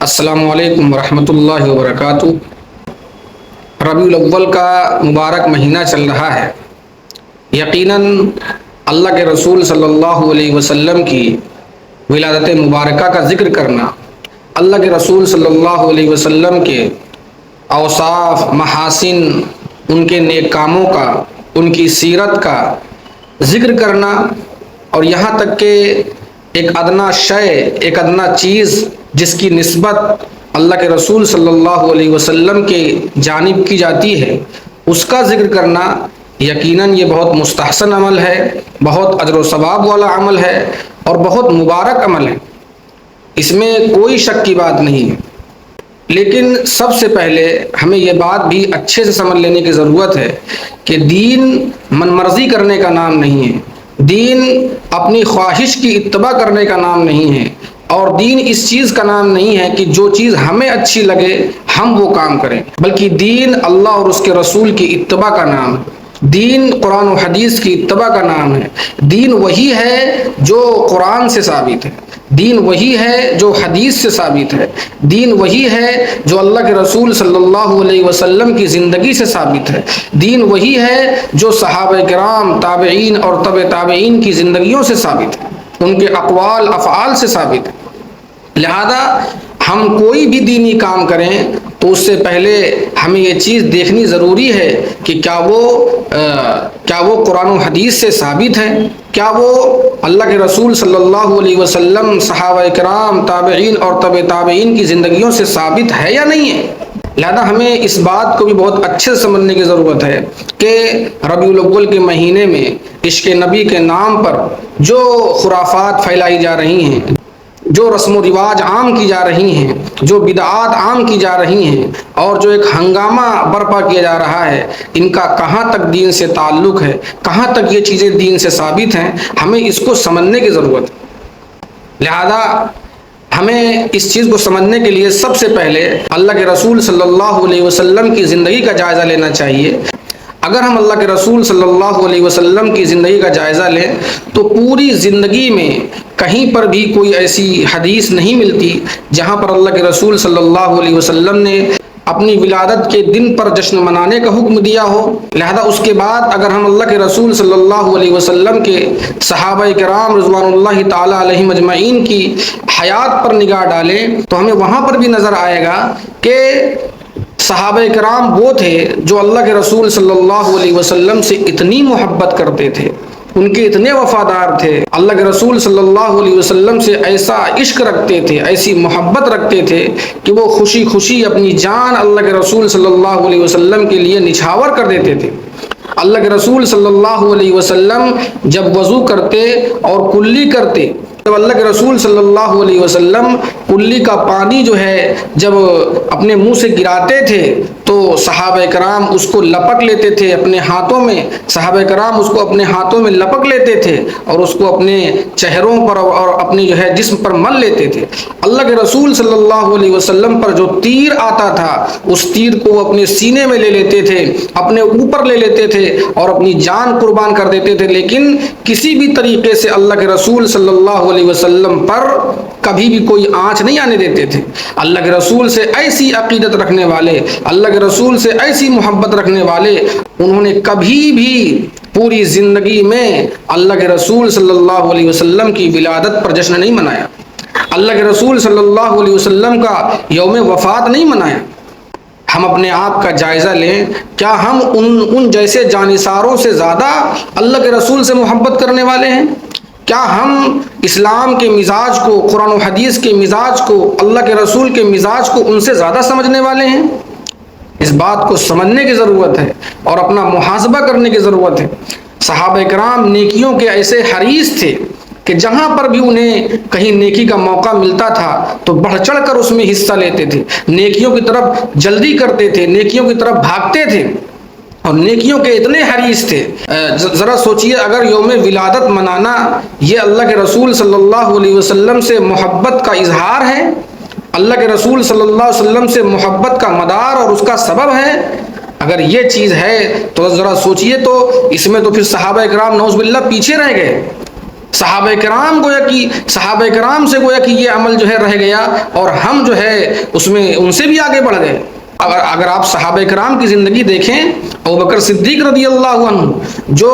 السلام علیکم ورحمۃ اللہ وبرکاتہ۔ ربیع الاول کا مبارک مہینہ چل رہا ہے۔ یقیناً اللہ کے رسول صلی اللہ علیہ وسلم کی ولادت مبارکہ کا ذکر کرنا، اللہ کے رسول صلی اللہ علیہ وسلم کے اوصاف، محاسن، ان کے نیک کاموں کا، ان کی سیرت کا ذکر کرنا، اور یہاں تک کہ ایک ادنا شے، ایک ادنا چیز جس کی نسبت اللہ کے رسول صلی اللہ علیہ وسلم کے جانب کی جاتی ہے، اس کا ذکر کرنا یقیناً یہ بہت مستحسن عمل ہے، بہت اجر و ثواب والا عمل ہے اور بہت مبارک عمل ہے، اس میں کوئی شک کی بات نہیں ہے۔ لیکن سب سے پہلے ہمیں یہ بات بھی اچھے سے سمجھ لینے کی ضرورت ہے کہ دین من مرضی کرنے کا نام نہیں ہے، دین اپنی خواہش کی اتباع کرنے کا نام نہیں ہے، اور دین اس چیز کا نام نہیں ہے کہ جو چیز ہمیں اچھی لگے ہم وہ کام کریں، بلکہ دین اللہ اور اس کے رسول کی اتباع کا نام ہے، دین قرآن و حدیث کی اتباع کا نام ہے۔ دین وہی ہے جو قرآن سے ثابت ہے، دین وہی ہے جو حدیث سے ثابت ہے، دین وہی ہے جو اللہ کے رسول صلی اللہ علیہ وسلم کی زندگی سے ثابت ہے، دین وہی ہے جو صحابہ کرام، تابعین اور تبع تابعین کی زندگیوں سے ثابت ہے، ان کے اقوال افعال سے ثابت ہے۔ لہذا ہم کوئی بھی دینی کام کریں تو اس سے پہلے ہمیں یہ چیز دیکھنی ضروری ہے کہ کیا وہ قرآن و حدیث سے ثابت ہے، کیا وہ اللہ کے رسول صلی اللہ علیہ وسلم، صحابہ کرام، تابعین اور تبع تابعین کی زندگیوں سے ثابت ہے یا نہیں ہے۔ لہذا ہمیں اس بات کو بھی بہت اچھے سے سمجھنے کی ضرورت ہے کہ ربیع الاول کے مہینے میں عشق نبی کے نام پر جو خرافات پھیلائی جا رہی ہیں، جو رسم و رواج عام کی جا رہی ہیں، جو بدعات عام کی جا رہی ہیں، اور جو ایک ہنگامہ برپا کیا جا رہا ہے، ان کا کہاں تک دین سے تعلق ہے، کہاں تک یہ چیزیں دین سے ثابت ہیں، ہمیں اس کو سمجھنے کی ضرورت ہے۔ لہذا ہمیں اس چیز کو سمجھنے کے لیے سب سے پہلے اللہ کے رسول صلی اللہ علیہ وسلم کی زندگی کا جائزہ لینا چاہیے۔ اگر ہم اللہ کے رسول صلی اللہ علیہ وسلم کی زندگی کا جائزہ لیں تو پوری زندگی میں کہیں پر بھی کوئی ایسی حدیث نہیں ملتی جہاں پر اللہ کے رسول صلی اللہ علیہ وسلم نے اپنی ولادت کے دن پر جشن منانے کا حکم دیا ہو۔ لہذا اس کے بعد اگر ہم اللہ کے رسول صلی اللہ علیہ وسلم کے صحابہ کرام رضوان اللہ تعالی علیہم اجمعین کی حیات پر نگاہ ڈالیں تو ہمیں وہاں پر بھی نظر آئے گا کہ صحابہ کرام وہ تھے جو اللہ کے رسول صلی اللہ علیہ وسلم سے اتنی محبت کرتے تھے، ان کے اتنے وفادار تھے، اللہ کے رسول صلی اللہ علیہ وسلم سے ایسا عشق رکھتے تھے، ایسی محبت رکھتے تھے کہ وہ خوشی خوشی اپنی جان اللہ کے رسول صلی اللہ علیہ وسلم کے لیے نچھاور کر دیتے تھے۔ اللہ کے رسول صلی اللہ علیہ وسلم جب وضو کرتے اور کلی کرتے، جب اللہ کے رسول صلی اللہ علیہ وسلم کلی کا پانی جو ہے جب اپنے منہ سے گراتے تھے تو صحابہ کرام اس کو لپک لیتے تھے اپنے ہاتھوں میں، صحابہ کرام اس کو اپنے ہاتھوں میں لپک لیتے تھے اور اس کو اپنے چہروں پر اور اپنے جو ہے جسم پر مل لیتے تھے۔ اللہ کے رسول صلی اللہ علیہ وسلم پر جو تیر آتا تھا اس تیر کو وہ اپنے سینے میں لے لیتے تھے، اپنے اوپر لے لیتے تھے اور اپنی جان قربان کر دیتے تھے، لیکن کسی بھی طریقے سے اللہ کے رسول صلی اللہ علیہ وسلم پر کبھی بھی کوئی آنچ نہیں آنے دیتے تھے۔ اللہ کے رسول سے ایسی عقیدت رکھنے والے، اللہ کے رسول سے ایسی محبت رکھنے والے، انہوں نے کبھی بھی پوری زندگی میں اللہ کے رسول صلی اللہ علیہ وسلم کی ولادت پر جشن نہیں منایا، اللہ کے رسول صلی اللہ علیہ وسلم کا یوم وفات نہیں منایا۔ ہم اپنے آپ کا جائزہ لیں، کیا ہم ان جیسے جانثاروں سے زیادہ اللہ کے رسول سے محبت کرنے والے ہیں؟ کیا ہم اسلام کے مزاج کو، قرآن و حدیث کے مزاج کو، اللہ کے رسول کے مزاج کو ان سے زیادہ سمجھنے والے ہیں؟ اس بات کو سمجھنے کی ضرورت ہے اور اپنا محاسبہ کرنے کی ضرورت ہے۔ صحابہ کرام نیکیوں کے ایسے حریص تھے کہ جہاں پر بھی انہیں کہیں نیکی کا موقع ملتا تھا تو بڑھ چڑھ کر اس میں حصہ لیتے تھے، نیکیوں کی طرف جلدی کرتے تھے، نیکیوں کی طرف بھاگتے تھے اور نیکیوں کے اتنے حریص تھے۔ ذرا سوچئے، اگر یوم ولادت منانا یہ اللہ کے رسول صلی اللہ علیہ وسلم سے محبت کا اظہار ہے، اللہ کے رسول صلی اللہ علیہ وسلم سے محبت کا مدار اور اس کا سبب ہے، اگر یہ چیز ہے تو ذرا سوچئے تو اس میں تو پھر صحابہ کرام نعوذ باللہ پیچھے رہ گئے۔ صحابہ کرام سے گویا کہ یہ عمل جو ہے رہ گیا، اور ہم جو ہے اس میں ان سے بھی آگے بڑھ گئے۔ اگر آپ صحابہ کرام کی زندگی دیکھیں، ابوبکر صدیق رضی اللہ عنہ جو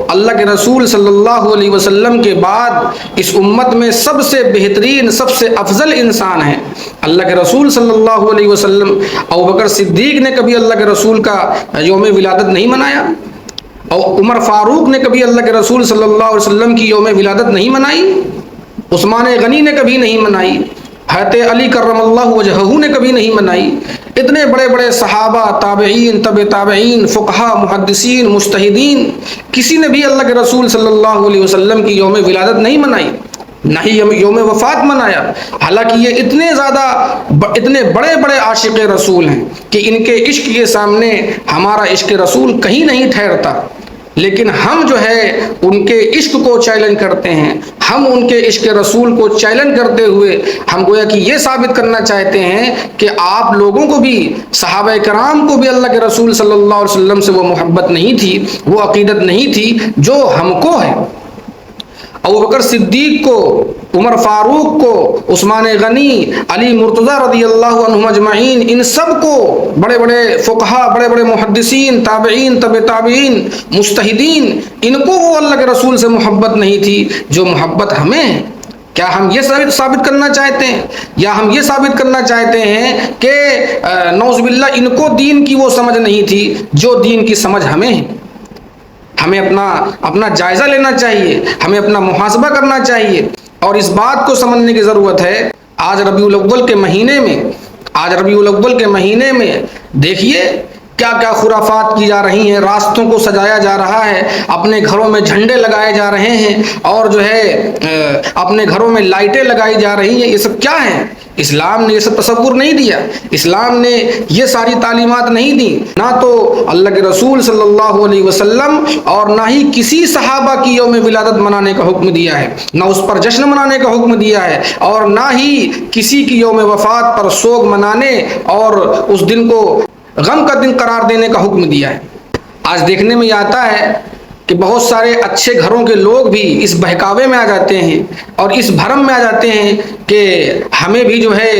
اللہ کے رسول صلی اللہ علیہ وسلم کے بعد اس امت میں سب سے بہترین، سب سے افضل انسان ہیں۔ اللہ کے رسول صلی اللہ علیہ وسلم، ابوبکر صدیق نے کبھی اللہ کے رسول کا یوم ولادت نہیں منایا، اور عمر فاروق نے کبھی اللہ کے رسول صلی اللہ علیہ وسلم کی یوم ولادت نہیں منائی، عثمان غنی نے کبھی نہیں منائی، حضرت علی کرم اللہ وجہہ نے کبھی نہیں منائی۔ اتنے بڑے بڑے صحابہ، تابعین، تابعین، فقہا، محدثین، مجتہدین، کسی نے بھی اللہ کے رسول صلی اللہ علیہ وسلم کی یوم ولادت نہیں منائی، نہ ہی یوم وفات منایا۔ حالانکہ یہ اتنے بڑے بڑے عاشق رسول ہیں کہ ان کے عشق کے سامنے ہمارا عشق رسول کہیں نہیں ٹھہرتا، لیکن ہم جو ہے ان کے عشق کو چیلنج کرتے ہیں۔ ہم ان کے عشق رسول کو چیلنج کرتے ہوئے ہم گویا کہ یہ ثابت کرنا چاہتے ہیں کہ آپ لوگوں کو بھی، صحابہ کرام کو بھی اللہ کے رسول صلی اللہ علیہ وسلم سے وہ محبت نہیں تھی، وہ عقیدت نہیں تھی جو ہم کو ہے۔ ابوبکر صدیق کو، عمر فاروق کو، عثمان غنی، علی مرتضیٰ رضی اللہ عنہم اجمعین، ان سب کو، بڑے بڑے فقہا، بڑے بڑے محدثین، تابعین، تابعین، مجتہدین، ان کو وہ اللہ کے رسول سے محبت نہیں تھی جو محبت ہمیں ہے۔ کیا ہم یہ ثابت کرنا چاہتے ہیں، یا ہم یہ ثابت کرنا چاہتے ہیں کہ نعوذ باللہ ان کو دین کی وہ سمجھ نہیں تھی جو دین کی سمجھ ہمیں ہے؟ ہمیں اپنا جائزہ لینا چاہیے، ہمیں اپنا محاسبہ کرنا چاہیے، اور اس بات کو سمجھنے کی ضرورت ہے۔ آج ربیع الاول کے مہینے میں دیکھیے کیا کیا خرافات کی جا رہی ہیں، راستوں کو سجایا جا رہا ہے، اپنے گھروں میں جھنڈے لگائے جا رہے ہیں، اور جو ہے اپنے گھروں میں لائٹیں لگائی جا رہی ہیں۔ یہ سب کیا ہے؟ اسلام نے یہ سب تصور نہیں دیا، اسلام نے یہ ساری تعلیمات نہیں دی، نہ تو اللہ کے رسول صلی اللہ علیہ وسلم اور نہ ہی کسی صحابہ کی یوم ولادت منانے کا حکم دیا ہے، نہ اس پر جشن منانے کا حکم دیا ہے، اور نہ ہی کسی کی یوم وفات پر سوگ منانے اور اس دن کو غم کا دن قرار دینے کا حکم دیا ہے۔ آج دیکھنے میں یہ آتا ہے کہ بہت سارے اچھے گھروں کے لوگ بھی اس بہکاوے میں آ جاتے ہیں اور اس بھرم میں آ جاتے ہیں کہ ہمیں بھی جو ہے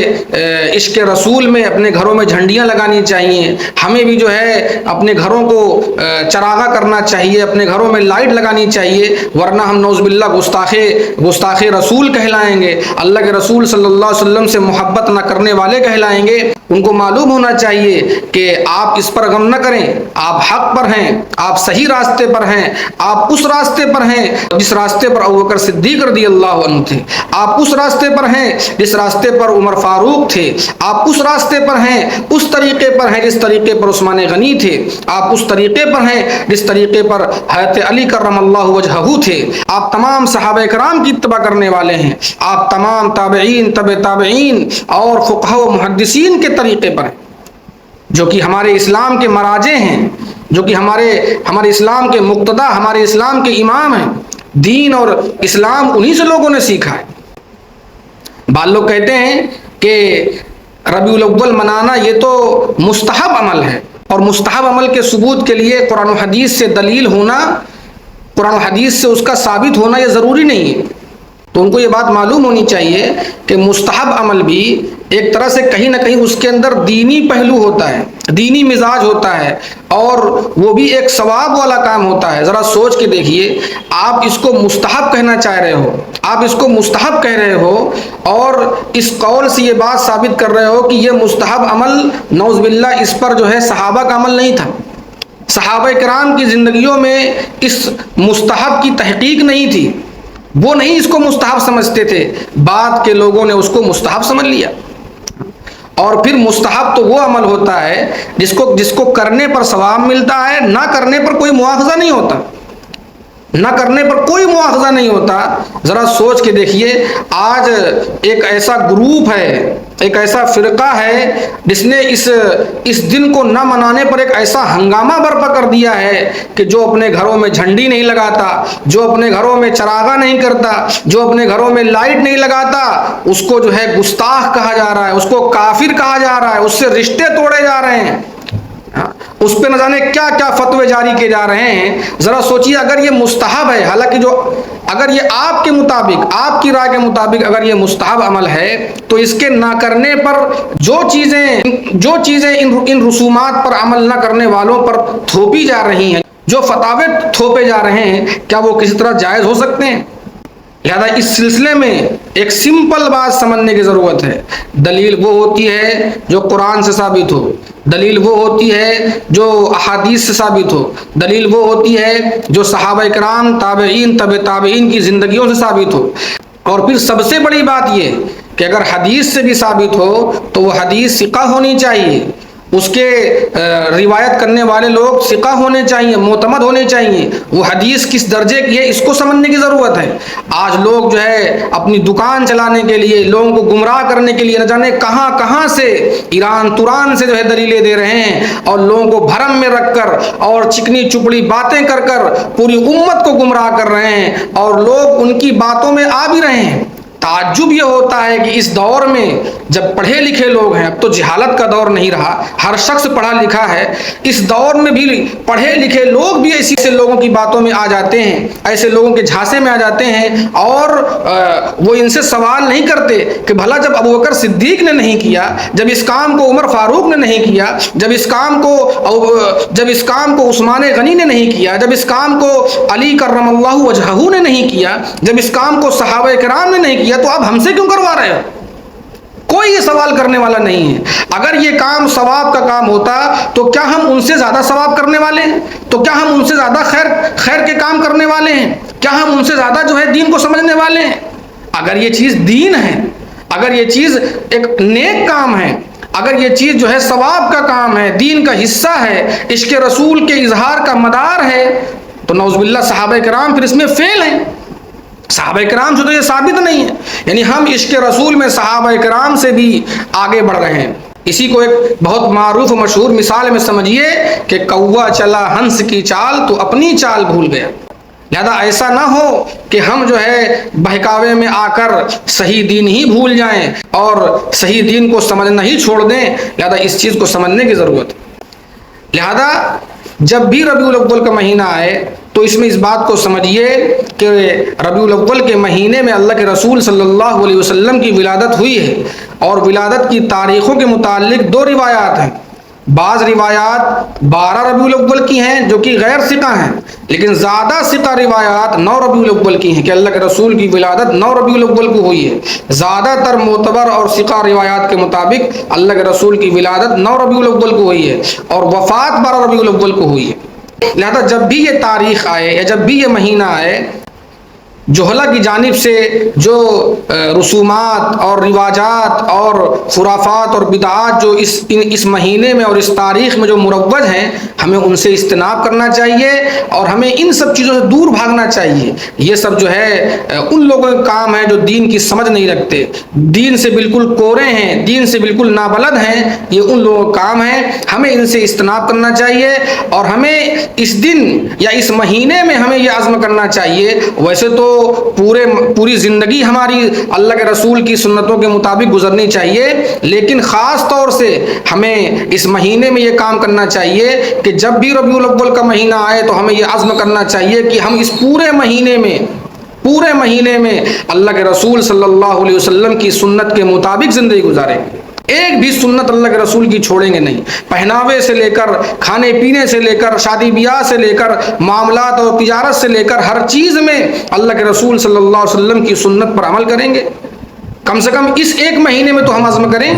عشق رسول میں اپنے گھروں میں جھنڈیاں لگانی چاہیے، ہمیں بھی جو ہے اپنے گھروں کو چراغا کرنا چاہیے، اپنے گھروں میں لائٹ لگانی چاہیے، ورنہ ہم نعوذ باللہ گستاخ رسول کہلائیں گے، اللہ کے رسول صلی اللہ علیہ وسلم سے محبت نہ کرنے والے کہلائیں گے۔ ان کو معلوم ہونا چاہیے کہ آپ اس پر غم نہ کریں، آپ حق پر ہیں، آپ صحیح راستے پر ہیں، آپ اس راستے پر ہیں جس راستے پر ابوبکر صدیق رضی اللہ عنہ تھے، آپ اس راستے پر ہیں جس راستے پر عمر فاروق تھے، آپ اس راستے پر ہیں، اس طریقے پر ہیں جس طریقے پر عثمان غنی تھے، آپ اس طریقے پر ہیں جس طریقے پر حضرت علی کرم اللہ وجہہ تھے، آپ تمام صحابہ کرام کی اتباع کرنے والے ہیں، آپ تمام تابعین، تابعین اور فقہاء و محدثین کے طریقے پر ہیں، جو کہ ہمارے اسلام کے مراجع ہیں، جو کہ ہمارے اسلام کے مقتدا، ہمارے اسلام کے امام ہیں۔ دین اور اسلام انہی سے لوگوں نے سیکھا ہے۔ بعض لوگ کہتے ہیں کہ ربیع الاول منانا یہ تو مستحب عمل ہے، اور مستحب عمل کے ثبوت کے لیے قرآن و حدیث سے دلیل ہونا، قرآن و حدیث سے اس کا ثابت ہونا یہ ضروری نہیں ہے۔ تو ان کو یہ بات معلوم ہونی چاہیے کہ مستحب عمل بھی ایک طرح سے کہیں نہ کہیں اس کے اندر دینی پہلو ہوتا ہے، دینی مزاج ہوتا ہے، اور وہ بھی ایک ثواب والا کام ہوتا ہے۔ ذرا سوچ کے دیکھیے، آپ اس کو مستحب کہنا چاہ رہے ہو، آپ اس کو مستحب کہہ رہے ہو، اور اس قول سے یہ بات ثابت کر رہے ہو کہ یہ مستحب عمل نعوذ باللہ اس پر جو ہے صحابہ کا عمل نہیں تھا، صحابہ کرام کی زندگیوں میں اس مستحب کی تحقیق نہیں تھی، وہ نہیں اس کو مستحب سمجھتے تھے، بعد کے لوگوں نے اس کو مستحب سمجھ لیا۔ اور پھر مستحب تو وہ عمل ہوتا ہے جس کو کرنے پر ثواب ملتا ہے، نہ کرنے پر کوئی مواخذہ نہیں ہوتا، نہ کرنے پر کوئی مواخذہ نہیں ہوتا۔ ذرا سوچ کے دیکھیے، آج ایک ایسا گروپ ہے، ایک ایسا فرقہ ہے جس نے اس دن کو نہ منانے پر ایک ایسا ہنگامہ برپا کر دیا ہے کہ جو اپنے گھروں میں جھنڈی نہیں لگاتا، جو اپنے گھروں میں چراغا نہیں کرتا، جو اپنے گھروں میں لائٹ نہیں لگاتا، اس کو جو ہے گستاخ کہا جا رہا ہے، اس کو کافر کہا جا رہا ہے، اس سے رشتے توڑے جا رہے ہیں۔ اس پہ نہ جانے کیا کیا فتوے جاری کیے جا رہے ہیں. ذرا سوچیے اگر یہ مستحب ہے، حالانکہ اگر یہ آپ کے مطابق، آپ کی رائے کے مطابق اگر یہ مستحب عمل ہے تو اس کے نہ کرنے پر جو چیزیں ان رسومات پر عمل نہ کرنے والوں پر تھوپی جا رہی ہیں، جو فتاوے تھوپے جا رہے ہیں، کیا وہ کسی طرح جائز ہو سکتے ہیں؟ لہذا اس سلسلے میں ایک سمپل بات سمجھنے کی ضرورت ہے. دلیل وہ ہوتی ہے جو قرآن سے ثابت ہو، دلیل وہ ہوتی ہے جو احادیث سے ثابت ہو، دلیل وہ ہوتی ہے جو صحابہ کرام، تابعین، تبع تابعین کی زندگیوں سے ثابت ہو. اور پھر سب سے بڑی بات یہ کہ اگر حدیث سے بھی ثابت ہو تو وہ حدیث ثقہ ہونی چاہیے، اس کے روایت کرنے والے لوگ ثقہ ہونے چاہیے، معتمد ہونے چاہیے. وہ حدیث کس درجے کی ہے اس کو سمجھنے کی ضرورت ہے. آج لوگ جو ہے اپنی دکان چلانے کے لیے، لوگوں کو گمراہ کرنے کے لیے نہ جانے کہاں کہاں سے ایران توران سے جو ہے دلیلیں دے رہے ہیں، اور لوگوں کو بھرم میں رکھ کر اور چکنی چپڑی باتیں کر کر پوری امت کو گمراہ کر رہے ہیں، اور لوگ ان کی باتوں میں آ بھی رہے ہیں. تعجب یہ ہوتا ہے کہ اس دور میں جب پڑھے لکھے لوگ ہیں، اب تو جہالت کا دور نہیں رہا، ہر شخص پڑھا لکھا ہے، اس دور میں بھی پڑھے لکھے لوگ بھی ایسے لوگوں کی باتوں میں آ جاتے ہیں، ایسے لوگوں کے جھانسے میں آ جاتے ہیں، اور وہ ان سے سوال نہیں کرتے کہ بھلا جب ابوبکر صدیق نے نہیں کیا، جب اس کام کو عمر فاروق نے نہیں کیا، جب اس کام کو عثمان غنی نے نہیں کیا، جب اس کام کو علی کرم اللہ وجہہ نے نہیں کیا، جب اس کام کو صحابہ کرام نے نہیں کیا، تو آپ ہم سے کیوں کروا رہے ہو؟ کوئی یہ سوال کرنے والا نہیں ہے. اگر یہ کام ثواب کا کام ہوتا تو کیا ہم ان سے زیادہ ثواب کرنے والے ہیں؟ تو کیا ہم ان سے زیادہ خیر کے کام کرنے والے ہیں؟ کیا ہم ان سے زیادہ جو ہے دین کو سمجھنے والے ہیں؟ اگر یہ چیز دین ہے، اگر یہ چیز ایک نیک کام ہے، اگر یہ چیز جو ہے ثواب کا کام ہے، دین کا حصہ ہے، عشق رسول کے اظہار کا مدار ہے، تو نعوذ باللہ صحابہ کرام پھر اس میں فیل ہیں. صحابہ کرام سے تو یہ ثابت نہیں ہے. یعنی ہم عشق رسول میں صحابہ کرام سے بھی آگے بڑھ رہے ہیں. اسی کو ایک بہت معروف و مشہور مثال میں سمجھیے کہ کوا چلا ہنس کی چال تو اپنی چال بھول گیا. لہذا ایسا نہ ہو کہ ہم جو ہے بہکاوے میں آ کر صحیح دین ہی بھول جائیں اور صحیح دین کو سمجھنا ہی چھوڑ دیں. لہذا اس چیز کو سمجھنے کی ضرورت ہے. لہذا جب بھی ربیع الاول کا مہینہ آئے تو اس میں اس بات کو سمجھیے کہ ربیع الاول کے مہینے میں اللہ کے رسول صلی اللہ علیہ وسلم کی ولادت ہوئی ہے. اور ولادت کی تاریخوں کے متعلق دو روایات ہیں. بعض روایات 12 ربیع الاول کی ہیں جو کہ غیر ثقہ ہیں، لیکن زیادہ ثقہ روایات 9 ربیع الاول کی ہیں کہ اللہ کے رسول کی ولادت 9 ربیع الاول کو ہوئی ہے. زیادہ تر معتبر اور ثقہ روایات کے مطابق اللہ کے رسول کی ولادت 9 ربیع الاول کو ہوئی ہے اور وفات 12 ربیع الاول کو ہوئی ہے. لہذا جب بھی یہ تاریخ آئے یا جب بھی یہ مہینہ آئے، جوہلہ کی جانب سے جو رسومات اور رواجات اور خرافات اور بدعات جو اس مہینے میں اور اس تاریخ میں جو مروج ہیں، ہمیں ان سے اجتناب کرنا چاہیے اور ہمیں ان سب چیزوں سے دور بھاگنا چاہیے. یہ سب جو ہے ان لوگوں کا کام ہے جو دین کی سمجھ نہیں رکھتے، دین سے بالکل کورے ہیں، دین سے بالکل نابلد ہیں. یہ ان لوگوں کا کام ہے. ہمیں ان سے اجتناب کرنا چاہیے اور ہمیں اس دن یا اس مہینے میں ہمیں یہ عزم کرنا چاہیے. ویسے تو پوری زندگی ہماری اللہ کے رسول کی سنتوں کے مطابق گزرنی چاہیے، لیکن خاص طور سے ہمیں اس مہینے میں یہ کام کرنا چاہیے کہ جب بھی ربیع الاول کا مہینہ آئے تو ہمیں یہ عزم کرنا چاہیے کہ ہم اس پورے مہینے میں اللہ کے رسول صلی اللہ علیہ وسلم کی سنت کے مطابق زندگی گزاریں. ایک بھی سنت اللہ کے رسول کی چھوڑیں گے نہیں. پہناوے سے لے کر، کھانے پینے سے لے کر، شادی بیاہ سے لے کر، معاملات اور تجارت سے لے کر، ہر چیز میں اللہ کے رسول صلی اللہ علیہ وسلم کی سنت پر عمل کریں گے. کم سے کم اس ایک مہینے میں تو ہم عزم کریں.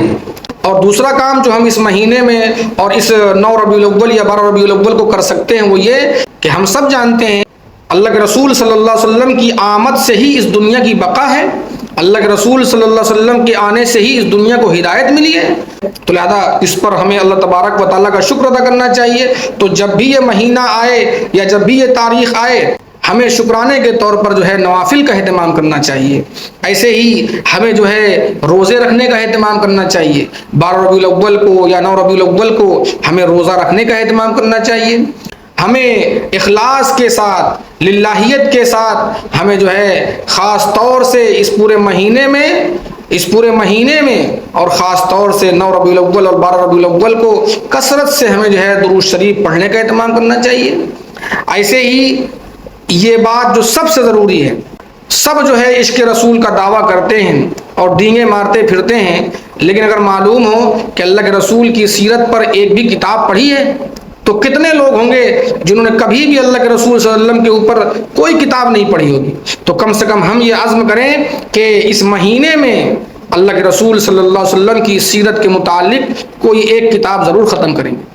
اور دوسرا کام جو ہم اس مہینے میں اور اس 9 ربیع الاول یا 12 ربیع الاول کو کر سکتے ہیں وہ یہ کہ ہم سب جانتے ہیں اللہ کے رسول صلی اللہ علیہ وسلم کی آمد سے ہی اس دنیا کی بقا ہے. اللہ کے رسول صلی اللہ علیہ وسلم کے آنے سے ہی اس دنیا کو ہدایت ملی ہے. تو لہذا اس پر ہمیں اللہ تبارک و تعالیٰ کا شکر ادا کرنا چاہیے. تو جب بھی یہ مہینہ آئے یا جب بھی یہ تاریخ آئے، ہمیں شکرانے کے طور پر جو ہے نوافل کا اہتمام کرنا چاہیے. ایسے ہی ہمیں جو ہے روزے رکھنے کا اہتمام کرنا چاہیے. 12 ربیع الاول کو یا 9 ربیع الاول کو ہمیں روزہ رکھنے کا اہتمام کرنا چاہیے. ہمیں اخلاص کے ساتھ، للہیت کے ساتھ ہمیں جو ہے خاص طور سے اس پورے مہینے میں اس پورے مہینے میں اور خاص طور سے 9 ربیع الاول اور 12 ربیع الاول کو کثرت سے ہمیں جو ہے درود شریف پڑھنے کا اہتمام کرنا چاہیے۔ ایسے ہی یہ بات جو سب سے ضروری ہے، سب جو ہے عشق رسول کا دعویٰ کرتے ہیں اور ڈینگے مارتے پھرتے ہیں، لیکن اگر معلوم ہو کہ اللہ کے رسول کی سیرت پر ایک بھی کتاب پڑھی ہے تو کتنے لوگ ہوں گے جنہوں نے کبھی بھی اللہ کے رسول صلی اللہ علیہ وسلم کے اوپر کوئی کتاب نہیں پڑھی ہوگی۔ تو کم سے کم ہم یہ عزم کریں کہ اس مہینے میں اللہ کے رسول صلی اللہ علیہ وسلم کی سیرت کے متعلق کوئی ایک کتاب ضرور ختم کریں گے۔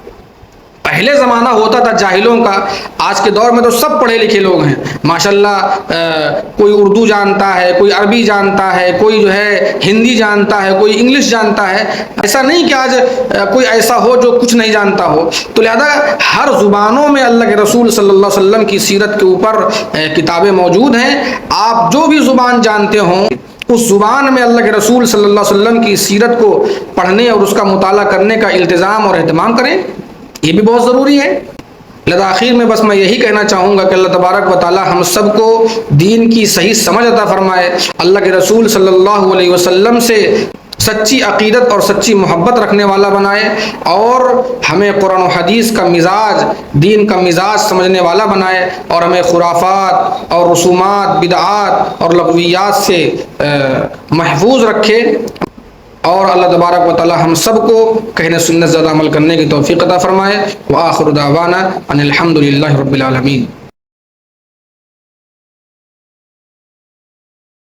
پہلے زمانہ ہوتا تھا جاہلوں کا، آج کے دور میں تو سب پڑھے لکھے لوگ ہیں ماشاءاللہ، کوئی اردو جانتا ہے، کوئی عربی جانتا ہے، کوئی جو ہے ہندی جانتا ہے، کوئی انگلش جانتا ہے۔ ایسا نہیں کہ آج کوئی ایسا ہو جو کچھ نہیں جانتا ہو، تو لہذا ہر زبانوں میں اللہ کے رسول صلی اللہ علیہ وسلم کی سیرت کے اوپر کتابیں موجود ہیں۔ آپ جو بھی زبان جانتے ہوں اس زبان میں اللہ کے رسول صلی اللہ علیہ وسلم کی سیرت کو پڑھنے اور اس کا مطالعہ کرنے کا التزام اور اہتمام کریں، یہ بھی بہت ضروری ہے۔ لذا آخر میں بس میں یہی کہنا چاہوں گا کہ اللہ تبارک و تعالی ہم سب کو دین کی صحیح سمجھ عطا فرمائے، اللہ کے رسول صلی اللہ علیہ وسلم سے سچی عقیدت اور سچی محبت رکھنے والا بنائے، اور ہمیں قرآن و حدیث کا مزاج، دین کا مزاج سمجھنے والا بنائے، اور ہمیں خرافات اور رسومات، بدعات اور لغویات سے محفوظ رکھے، اور اللہ تبارک و تعالی ہم سب کو کہنے سنت زیادہ عمل کرنے کی توفیق عطا فرمائے۔ وآخر دعوانا ان الحمد للہ رب العالمین۔